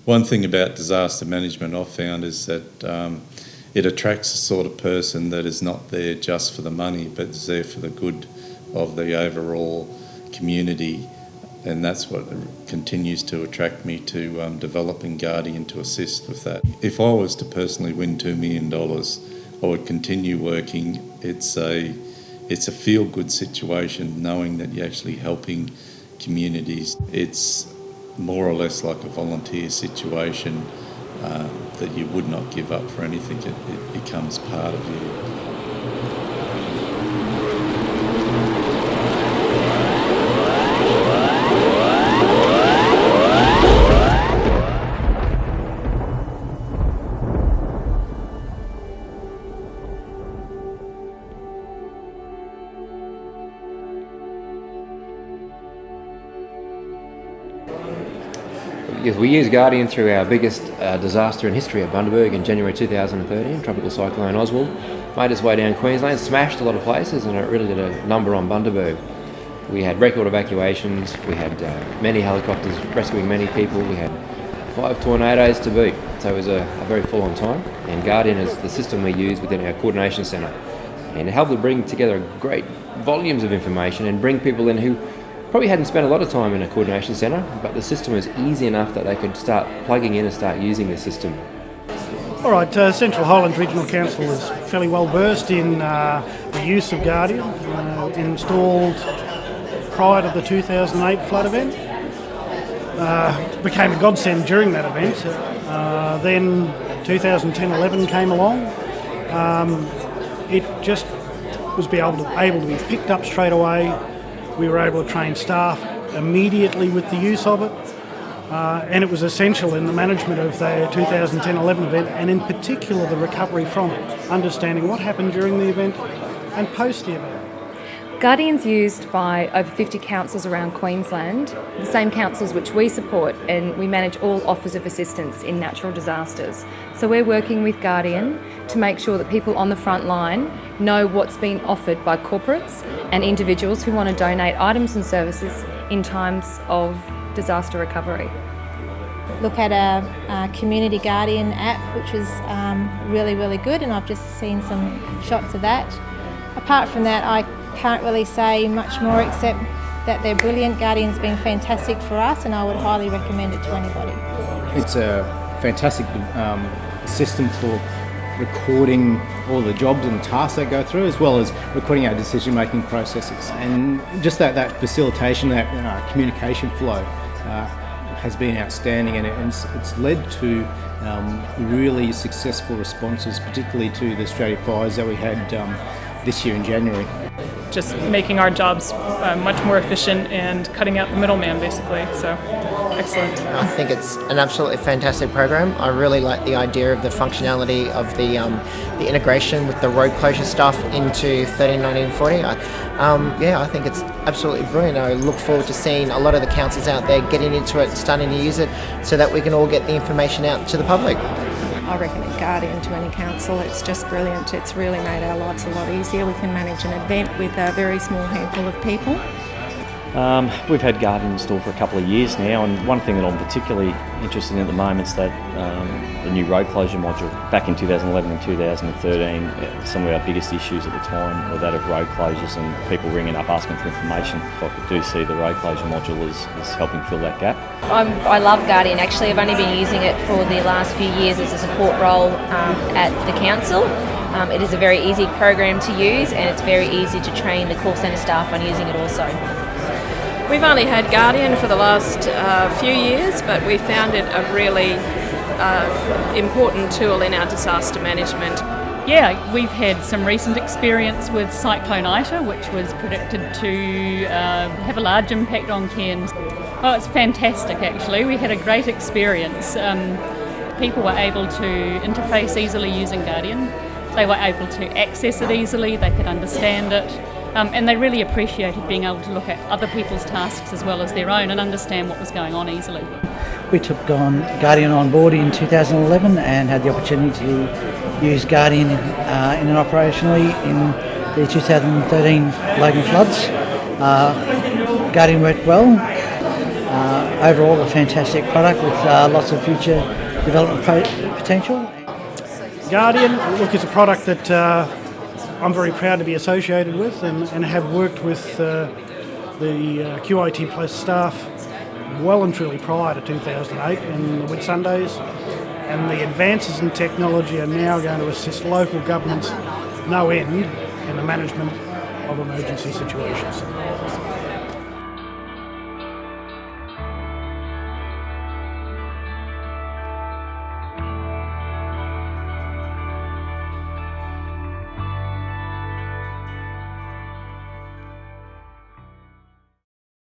One thing about disaster management I've found is that it attracts the sort of person that is not there just for the money, but is there for the good of the overall community. And that's what continues to attract me to developing Guardian to assist with that. If I was to personally win $2 million, I would continue working. It's a feel-good situation knowing that you're actually helping communities. It's more or less like a volunteer situation that you would not give up for anything. It becomes part of you. Yes, we used Guardian through our biggest disaster in history at Bundaberg in January 2013, Tropical Cyclone Oswald. Made its way down Queensland, smashed a lot of places, and it really did a number on Bundaberg. We had record evacuations, we had many helicopters rescuing many people, we had 5 tornadoes to boot, so it was a very full-on time. And Guardian is the system we use within our coordination centre, and it helped to bring together great volumes of information and bring people in who probably hadn't spent a lot of time in a coordination centre, but the system was easy enough that they could start plugging in and start using the system. All right, Central Highlands Regional Council is fairly well versed in the use of Guardian, installed prior to the 2008 flood event. Became a godsend during that event. Then 2010-11 came along. It just was able to be picked up straight away. We were able to train staff immediately with the use of it, and it was essential in the management of the 2010-11 event, and in particular the recovery from it, understanding what happened during the event and post the event. Guardian's used by over 50 councils around Queensland, the same councils which we support, and we manage all offers of assistance in natural disasters. So we're working with Guardian to make sure that people on the front line know what's been offered by corporates and individuals who want to donate items and services in times of disaster recovery. Look at a Community Guardian app, which was really, really good, and I've just seen some shots of that. Apart from that, I can't really say much more except that they're brilliant. Guardian's been fantastic for us, and I would highly recommend it to anybody. It's a fantastic system for recording all the jobs and tasks that go through, as well as recording our decision-making processes. And just that facilitation, that communication flow has been outstanding, and it's led to really successful responses, particularly to the Australia fires that we had this year in January. Just making our jobs much more efficient and cutting out the middleman, basically. So, excellent. I think it's an absolutely fantastic program. I really like the idea of the functionality of the integration with the road closure stuff into 131940. I think it's absolutely brilliant. I look forward to seeing a lot of the councils out there getting into it, starting to use it, so that we can all get the information out to the public. I recommend Guardian to any council. It's just brilliant. It's really made our lives a lot easier. We can manage an event with a very small handful of people. We've had Guardian installed for a couple of years now, and one thing that I'm particularly interested in at the moment is that the new road closure module. Back in 2011 and 2013, some of our biggest issues at the time were that of road closures and people ringing up asking for information. But we do see the road closure module is helping fill that gap. I love Guardian. Actually, I've only been using it for the last few years as a support role at the council. It is a very easy program to use, and it's very easy to train the call centre staff on using it also. We've only had Guardian for the last few years, but we found it a really important tool in our disaster management. Yeah, we've had some recent experience with Cyclone Ita, which was predicted to have a large impact on Cairns. Oh, it's fantastic actually. We had a great experience. People were able to interface easily using Guardian. They were able to access it easily, they could understand it. And they really appreciated being able to look at other people's tasks as well as their own and understand what was going on easily. We took Guardian on board in 2011 and had the opportunity to use Guardian in it operationally in the 2013 Logan floods. Guardian worked well. overall a fantastic product with lots of future development potential. Guardian, look, is a product that I'm very proud to be associated with and have worked with the QIT Plus staff well and truly prior to 2008 in the Whitsundays, and the advances in technology are now going to assist local governments no end in the management of emergency situations.